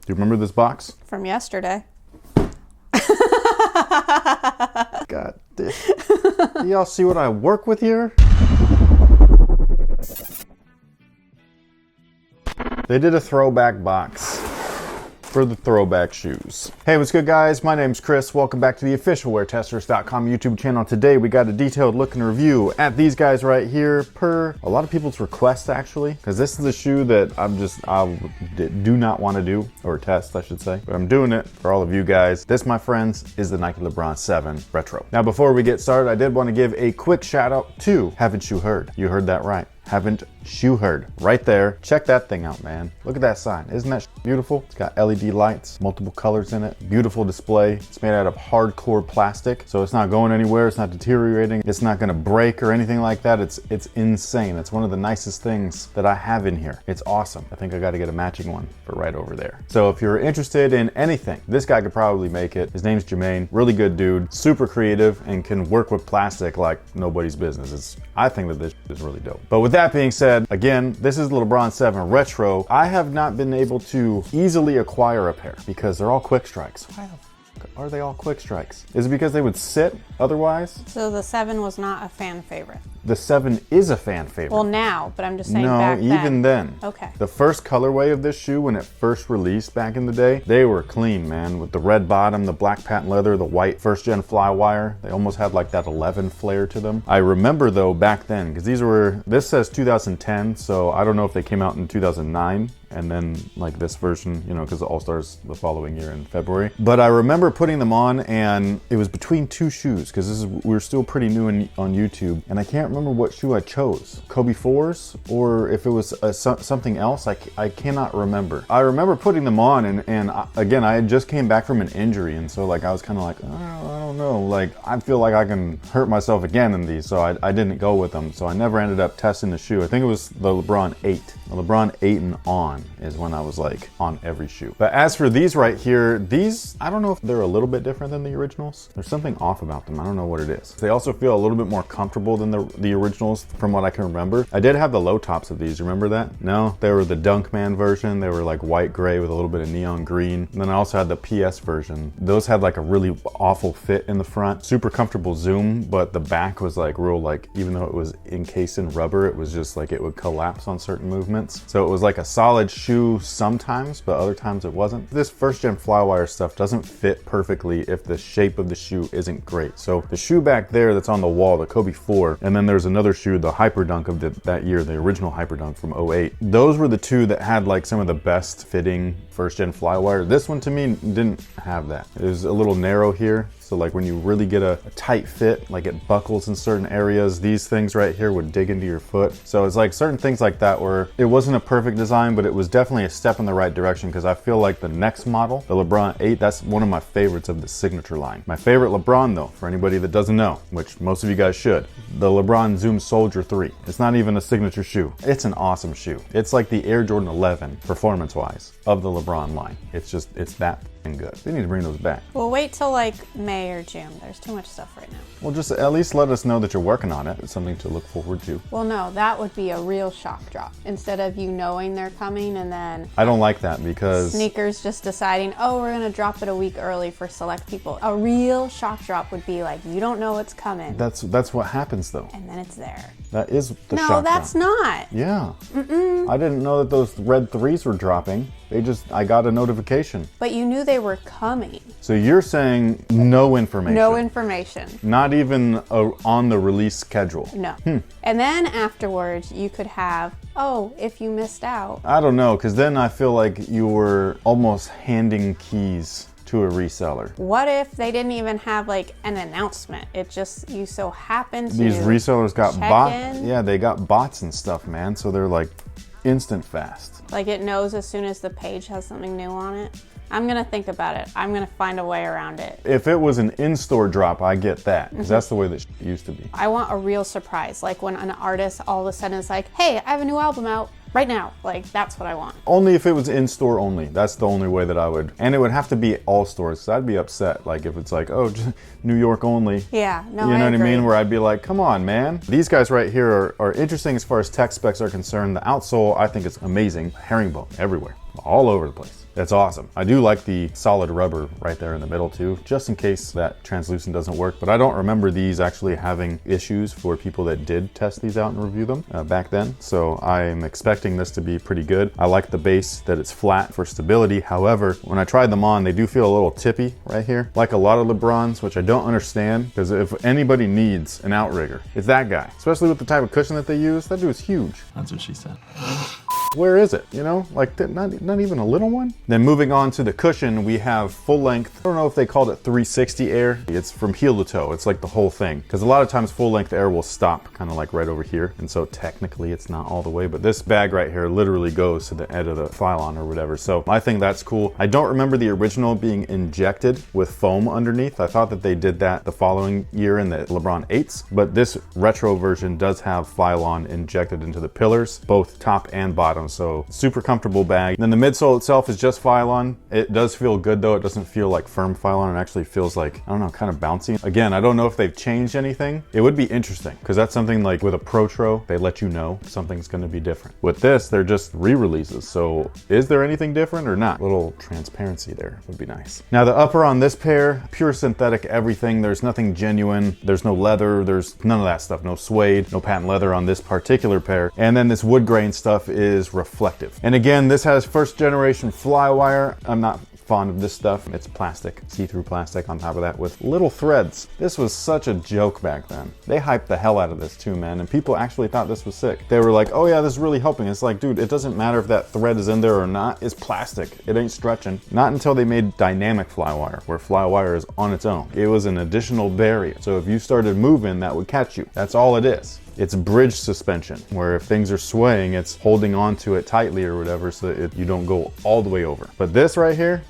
Do you remember this box? From yesterday. God, do y'all see what I work with here? They did a throwback box for the throwback shoes. Hey, what's good, guys? My name's Chris. Welcome back to the official WearTesters.com YouTube channel. Today we got a detailed look and review at these guys right here, per a lot of people's request, actually, because this is a shoe that I do not want to do, or test, I should say, but I'm doing it for all of you guys. This, my friends, is the Nike LeBron 7 Retro. Now, before we get started, I did want to give a quick shout out to Haven't You Heard? You heard that right. Haven't You Heard? Right there. Check that thing out, man. Look at that sign. Isn't that beautiful? It's got LED lights, multiple colors in it. Beautiful display. It's made out of hardcore plastic, so it's not going anywhere. It's not deteriorating. It's not gonna break or anything like that. It's insane. It's one of the nicest things that I have in here. It's awesome. I think I gotta get a matching one for right over there. So if you're interested in anything, this guy could probably make it. His name's Jermaine. Really good dude. Super creative and can work with plastic like nobody's business. I think that this is really dope. But with that being said, again, this is the LeBron 7 Retro. I have not been able to easily acquire a pair because they're all quick strikes. Why the f are they all quick strikes? Is it because they would sit otherwise? So the 7 was not a fan favorite. The 7 is a fan favorite. Well, now, but I'm just saying no, back then. even then. Okay. The first colorway of this shoe, when it first released back in the day, they were clean, man. With the red bottom, the black patent leather, the white first-gen Flywire. They almost had like that 11 flare to them. I remember, though, back then, because this says 2010, so I don't know if they came out in 2009. And then like this version, you know, because the All-Stars the following year in February. But I remember putting them on, and it was between two shoes, because we were still pretty new on YouTube, and I can't remember what shoe I chose. Kobe 4s, or if it was something else, I cannot remember. I remember putting them on, and again, I had just came back from an injury, and so like I was kind of like, I don't know, like I feel like I can hurt myself again in these, so I didn't go with them. So I never ended up testing the shoe. I think it was the LeBron 8. The LeBron 8 and on is when I was like on every shoe. But as for these right here, these, I don't know if they're a little bit different than the originals. There's something off about them. I don't know what it is. They also feel a little bit more comfortable than the originals from what I can remember. I did have the low tops of these. You remember that? No, they were the Dunkman version. They were like white gray with a little bit of neon green. And then I also had the PS version. Those had like a really awful fit in the front. Super comfortable zoom, but the back was like real, like even though it was encased in rubber, it was just like it would collapse on certain movements. So it was like a solid shoe sometimes, but other times it wasn't. This first gen Flywire stuff doesn't fit perfectly if the shape of the shoe isn't great. So the shoe back there that's on the wall, the Kobe 4, and then there's another shoe, the Hyperdunk of that year, the original Hyperdunk from 08. Those were the two that had like some of the best fitting first gen Flywire. This one to me didn't have that. It was a little narrow here. So like when you really get a tight fit, like it buckles in certain areas, these things right here would dig into your foot. So it's like certain things like that where it wasn't a perfect design, but it was definitely a step in the right direction, because I feel like the next model, the LeBron 8, that's one of my favorites of the signature line. My favorite LeBron though, for anybody that doesn't know, which most of you guys should, the LeBron Zoom Soldier 3. It's not even a signature shoe. It's an awesome shoe. It's like the Air Jordan 11 performance-wise of the LeBron line. It's that good. They need to bring those back. We'll wait till like May or June. There's too much stuff right now. Well, just at least let us know that you're working on it. It's something to look forward to. Well, no, that would be a real shock drop instead of you knowing they're coming and then I don't like that, because sneakers just deciding, oh, we're gonna drop it a week early for select people. A real shock drop would be like, you don't know it's coming. That's what happens though. And then it's there. That is the shock drop. No, that's not. Yeah. I didn't know that those red 3s were dropping. I got a notification. But you knew they were coming. So you're saying no information? No information. Not even on the release schedule? No. And then afterwards, you could have, oh, if you missed out. I don't know, because then I feel like you were almost handing keys to a reseller. What if they didn't even have like an announcement? It just, you so happen to These resellers got bots. in. Yeah, they got bots and stuff, man. So they're like instant fast. Like it knows as soon as the page has something new on it. I'm gonna think about it. I'm gonna find a way around it. If it was an in-store drop, I get that, because that's the way that it used to be. I want a real surprise, like when an artist all of a sudden is like, hey, I have a new album out right now. Like, that's what I want. Only if it was in-store only. That's the only way that I would. And it would have to be all stores, so I'd be upset. Like, if it's like, oh, just New York only. Yeah, no, You know I what agree. I mean? Where I'd be like, come on, man. These guys right here are interesting as far as tech specs are concerned. The outsole, I think, is amazing. Herringbone everywhere, all over the place. That's awesome. I do like the solid rubber right there in the middle too, just in case that translucent doesn't work. But I don't remember these actually having issues for people that did test these out and review them back then. So I'm expecting this to be pretty good. I like the base that it's flat for stability. However, when I tried them on, they do feel a little tippy right here, like a lot of LeBrons, which I don't understand, because if anybody needs an outrigger, it's that guy, especially with the type of cushion that they use. That dude's huge. That's what she said. Where is it? You know, like not even a little one? Then moving on to the cushion, we have full length. I don't know if they called it 360 Air. It's from heel to toe. It's like the whole thing. Because a lot of times full length Air will stop kind of like right over here. And so technically it's not all the way, but this bag right here literally goes to the end of the Phylon or whatever. So I think that's cool. I don't remember the original being injected with foam underneath. I thought that they did that the following year in the LeBron 8s, but this retro version does have Phylon injected into the pillars, both top and bottom. So super comfortable bag. Then the midsole itself is just Phylon. It does feel good though. It doesn't feel like firm Phylon. It actually feels like, I don't know, kind of bouncy. Again, I don't know if they've changed anything. It would be interesting because that's something like with a Protro, they let you know something's going to be different. With this, they're just re-releases. So is there anything different or not? A little transparency there would be nice. Now the upper on this pair, pure synthetic everything. There's nothing genuine. There's no leather. There's none of that stuff. No suede, no patent leather on this particular pair. And then this wood grain stuff is reflective. And again, this has first generation Flywire. I'm not fond of this stuff. It's plastic, see-through plastic on top of that with little threads. This was such a joke back then. They hyped the hell out of this too, man, and people actually thought this was sick. They were like, oh yeah, this is really helping. It's like, dude, it doesn't matter if that thread is in there or not. It's plastic. It ain't stretching. Not until they made dynamic Flywire, where Flywire is on its own. It was an additional barrier. So if you started moving, that would catch you. That's all it is. It's bridge suspension, where if things are swaying, it's holding onto it tightly or whatever so that you don't go all the way over. But this right here,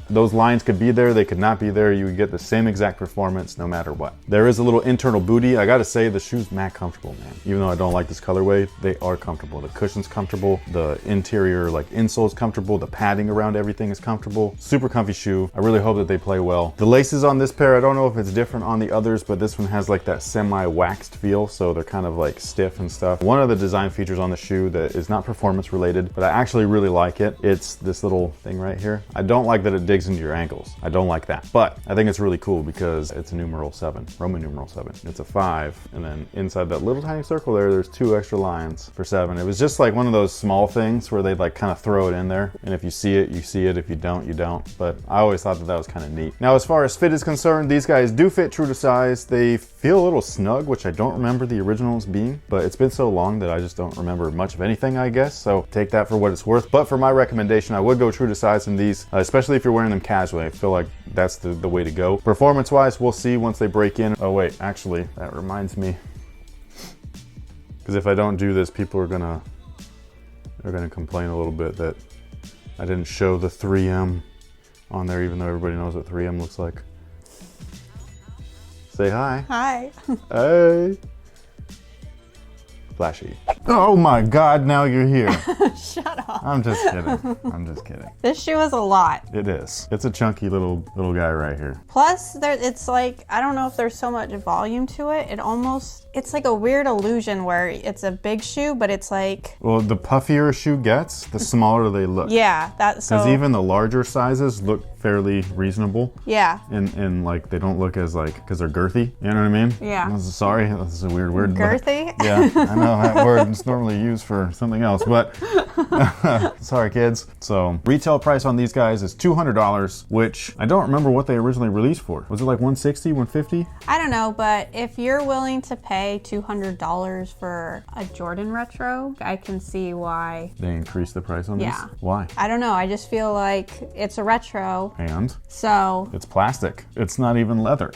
those lines could be there, they could not be there. You would get the same exact performance no matter what. There is a little internal booty. I gotta say, the shoe's mad comfortable, man. Even though I don't like this colorway, they are comfortable. The cushion's comfortable, the interior like insole's comfortable, the padding around everything is comfortable. Super comfy shoe. I really hope that they play well. The laces on this pair, I don't know if it's different on the others, but this one has like that semi-waxed feel, so they're kind of like stiff and stuff. One of the design features on the shoe that is not performance related, but I actually really like it. It's this little thing right here. I don't like that it digs into your ankles. I don't like that, but I think it's really cool because it's a numeral 7, Roman numeral 7. It's a 5, and then inside that little tiny circle there's 2 extra lines for 7. It was just like one of those small things where they'd like kind of throw it in there, and if you see it, you see it. If you don't, you don't. But I always thought that that was kind of neat. Now, as far as fit is concerned, these guys do fit true to size. They feel a little snug, which I don't remember the originals being, but it's been so long that I just don't remember much of anything, I guess. So take that for what it's worth. But for my recommendation, I would go true to size in these, especially if you're wearing them casually. I feel like that's the way to go. Performance wise, we'll see once they break in. Oh wait, actually, that reminds me, because if I don't do this, people are gonna complain a little bit that I didn't show the 3M on there, even though everybody knows what 3M looks like. Say hi. Hi. Hey. Flashy. Oh my God, now you're here. Shut up. I'm just kidding. I'm just kidding. This shoe is a lot. It is. It's a chunky little guy right here. Plus, it's like, I don't know if there's so much volume to it. It's like a weird illusion where it's a big shoe, but it's like... Well, the puffier a shoe gets, the smaller they look. Yeah, that's so... Because even the larger sizes look fairly reasonable. Yeah. And like, they don't look as like, because they're girthy. You know what I mean? Yeah. Sorry, this is a weird word. Girthy? Yeah, I know that word is normally used for something else, but sorry kids. So retail price on these guys is $200, which I don't remember what they originally released for. Was it like $160, $150? I don't know, but if you're willing to pay $200 for a Jordan retro, I can see why. They increased the price on these? Yeah. Why? I don't know. I just feel like it's a retro. And? So. It's plastic. It's not even leather.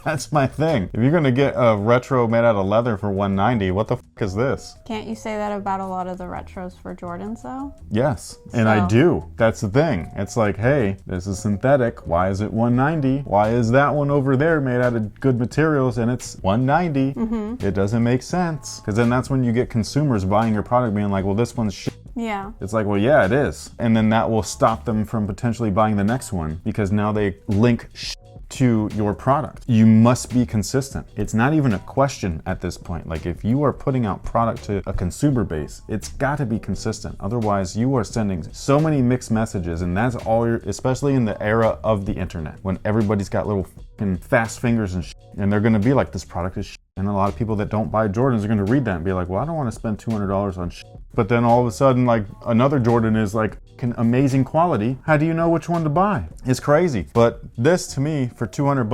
That's my thing. If you're going to get a retro made out of leather for $190, what the f is this? Can't you say that about a lot of the retros for Jordans though? Yes, and I do. That's the thing. It's like, hey, this is synthetic. Why is it $190? Why is that one over there made out of good materials and it's $190? It doesn't make sense. Because then that's when you get consumers buying your product being like, well, this one's shit. Yeah. It's like, well, yeah, it is. And then that will stop them from potentially buying the next one because now they link shit to your product. You must be consistent. It's not even a question at this point. Like if you are putting out product to a consumer base, it's got to be consistent. Otherwise, you are sending so many mixed messages, and that's all you're, especially in the era of the internet, when everybody's got little fucking fast fingers and and they're gonna be like, this product is and a lot of people that don't buy Jordans are gonna read that and be like, well, I don't want to spend $200 on But then all of a sudden, like another Jordan is like amazing quality. How do you know which one to buy? It's crazy. But this to me for $200,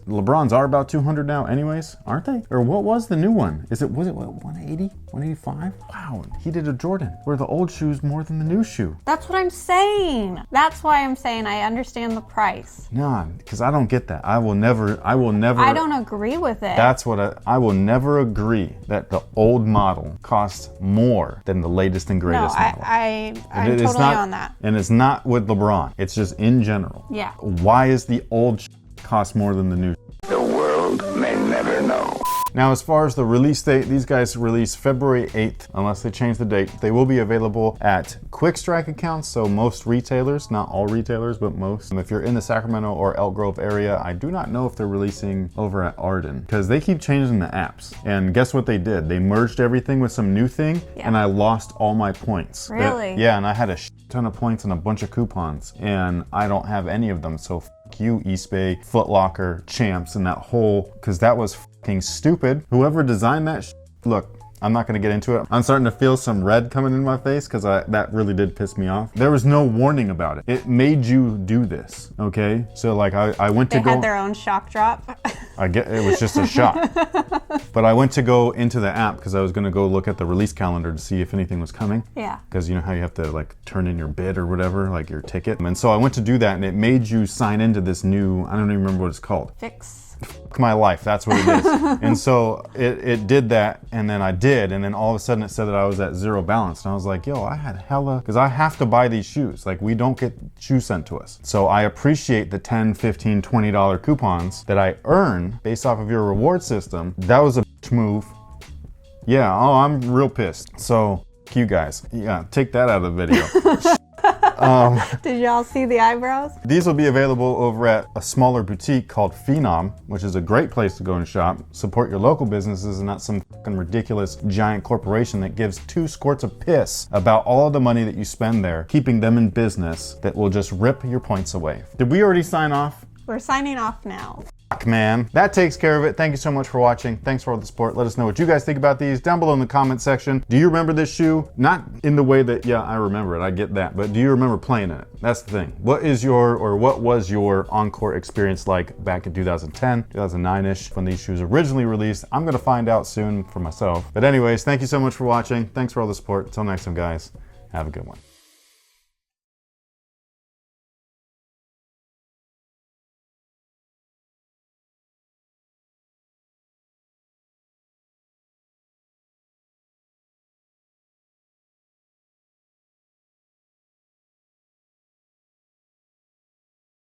LeBrons are about 200 now anyways, aren't they? Or what was the new one? Was it what, 180, 185? Wow, he did a Jordan where the old shoe's more than the new shoe. That's what I'm saying. That's why I'm saying I understand the price. Nah, because I don't get that. I will never. I don't agree with it. That's what I will never agree that the old model costs more than the latest and greatest model. I'm totally on that. And it's not with LeBron. It's just in general. Yeah. Why is the old cost more than the new? The world may never know. Now, as far as the release date, these guys release February 8th, unless they change the date. They will be available at Quick Strike accounts, so most retailers, not all retailers, but most. If you're in the Sacramento or Elk Grove area, I do not know if they're releasing over at Arden, because they keep changing the apps. And guess what they did? They merged everything with some new thing, and I lost all my points. Really? Yeah, and I had a ton of points and a bunch of coupons, and I don't have any of them, so you, Eastbay, Foot Locker, Champs, and that whole, because that was fucking stupid. Whoever designed that look, I'm not gonna get into it. I'm starting to feel some red coming in my face because that really did piss me off. There was no warning about it. It made you do this, okay? So like I went to go. They had their own shock drop. It was just a shock. But I went to go into the app because I was gonna go look at the release calendar to see if anything was coming. Yeah. Because you know how you have to like turn in your bid or whatever, like your ticket. And so I went to do that and it made you sign into this new, I don't even remember what it's called. Fix. My life, that's what it is. And so it did that, and then I did, and then all of a sudden it said that I was at zero balance, and I was like, yo, I had hella, because I have to buy these shoes. Like, we don't get shoes sent to us. So I appreciate the $10, $15, $20 coupons that I earn based off of your reward system. That was a bitch move. Yeah, oh, I'm real pissed. So, you guys, yeah, take that out of the video. Did y'all see the eyebrows? These will be available over at a smaller boutique called Phenom, which is a great place to go and shop. Support your local businesses and not some fucking ridiculous giant corporation that gives 2 squirts of piss about all of the money that you spend there, keeping them in business that will just rip your points away. Did we already sign off? We're signing off now. Man, that takes care of it. Thank you so much for watching. Thanks for all the support. Let us know what you guys think about these down below in the comment section. Do you remember this shoe? Not in the way that, yeah, I remember it, I get that, but do you remember playing in it? That's the thing. What was your Encore experience like back in 2010, 2009-ish when these shoes originally released? I'm gonna find out soon for myself. But anyways, thank you so much for watching. Thanks for all the support. Until next time, guys, have a good one.